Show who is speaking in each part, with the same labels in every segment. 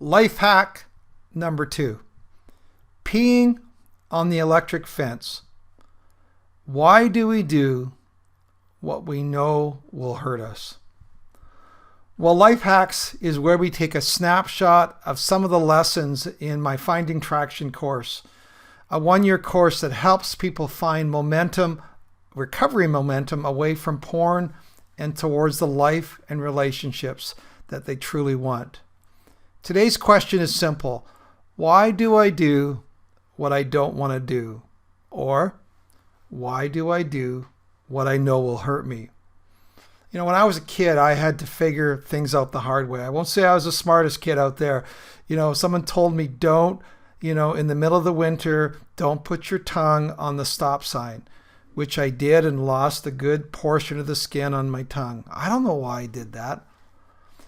Speaker 1: Life hack number 2, peeing on the electric fence. Why do we do what we know will hurt us? Well, Life Hacks is where we take a snapshot of some of the lessons in my Finding Traction course, a one-year course that helps people find momentum, recovery momentum away from porn and towards the life and relationships that they truly want. Today's question is simple. Why do I do what I don't want to do? Or why do I do what I know will hurt me? You know, when I was a kid, I had to figure things out the hard way. I won't say I was the smartest kid out there. You know, someone told me don't, in the middle of the winter, don't put your tongue on the stop sign, which I did and lost a good portion of the skin on my tongue. I don't know why I did that.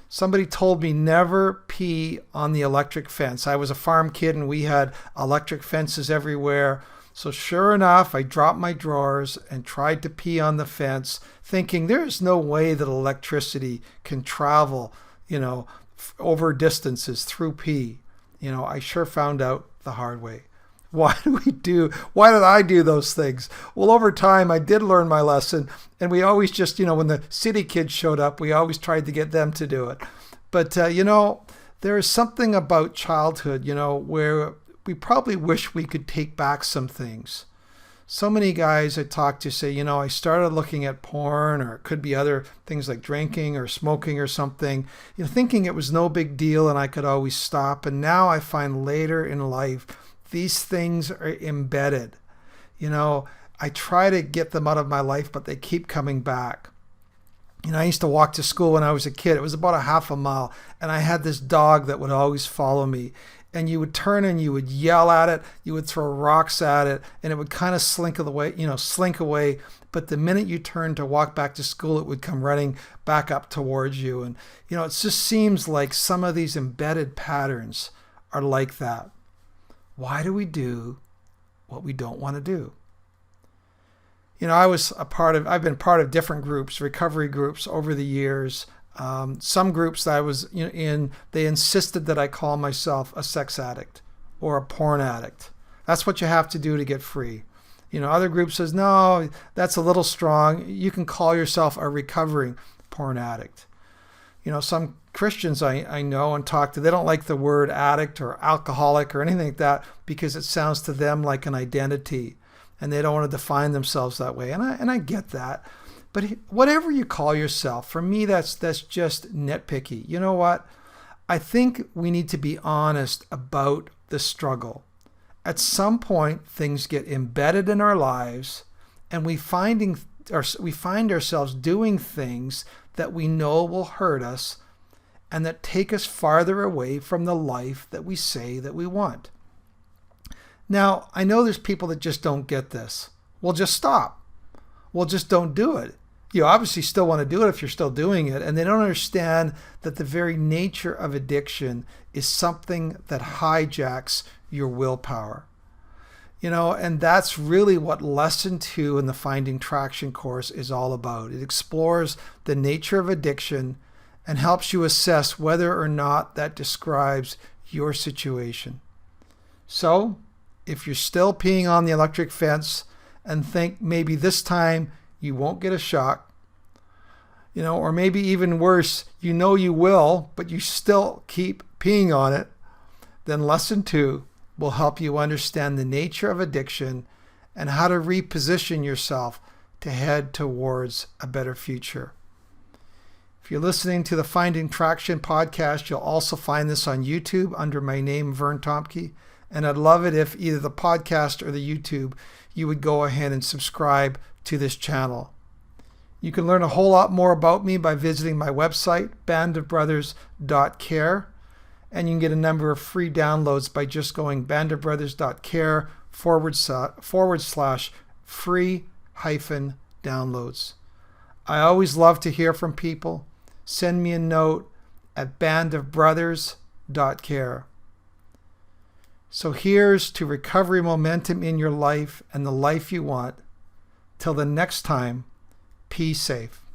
Speaker 1: Somebody told me never pee on the electric fence. I was a farm kid and we had electric fences everywhere. So sure enough, I dropped my drawers and tried to pee on the fence, thinking there's no way that electricity can travel, over distances through pee. I sure found out the hard way. Why did I do those things? Well, over time, I did learn my lesson. And we always just, when the city kids showed up, we always tried to get them to do it. But, there is something about childhood, where we probably wish we could take back some things. So many guys I talk to say, I started looking at porn, or it could be other things like drinking or smoking or something, thinking it was no big deal and I could always stop. And now I find later in life, these things are embedded. I try to get them out of my life, but they keep coming back. I used to walk to school when I was a kid. It was about a half a mile. And I had this dog that would always follow me. And you would turn and you would yell at it. You would throw rocks at it. And it would kind of slink away. But the minute you turned to walk back to school, it would come running back up towards you. And, it just seems like some of these embedded patterns are like that. Why do we do what we don't want to do? I've been part of different groups, recovery groups over the years. Some groups that I was in, they insisted that I call myself a sex addict or a porn addict. That's what you have to do to get free. Other groups says, no, that's a little strong. You can call yourself a recovering porn addict. Some Christians I know and talk to, they don't like the word addict or alcoholic or anything like that because it sounds to them like an identity and they don't want to define themselves that way. And I get that. But whatever you call yourself, for me, that's just nitpicky. You know what? I think we need to be honest about the struggle. At some point, things get embedded in our lives and we find ourselves doing things that we know will hurt us and that take us farther away from the life that we say that we want. Now, I know there's people that just don't get this. Well, just stop. Well, just don't do it. You obviously still want to do it if you're still doing it, and they don't understand that the very nature of addiction is something that hijacks your willpower. And that's really what lesson 2 in the Finding Traction course is all about. It explores the nature of addiction and helps you assess whether or not that describes your situation. So, if you're still peeing on the electric fence and think maybe this time you won't get a shock, or maybe even worse, you will, but you still keep peeing on it, then lesson 2 will help you understand the nature of addiction and how to reposition yourself to head towards a better future. If you're listening to the Finding Traction podcast, you'll also find this on YouTube under my name, Vern Tomke. And I'd love it if either the podcast or the YouTube, you would go ahead and subscribe to this channel. You can learn a whole lot more about me by visiting my website, bandofbrothers.care. And you can get a number of free downloads by just going bandofbrothers.care / free -downloads. I always love to hear from people. Send me a note at bandofbrothers.care. So here's to recovery momentum in your life and the life you want. Till the next time, be safe.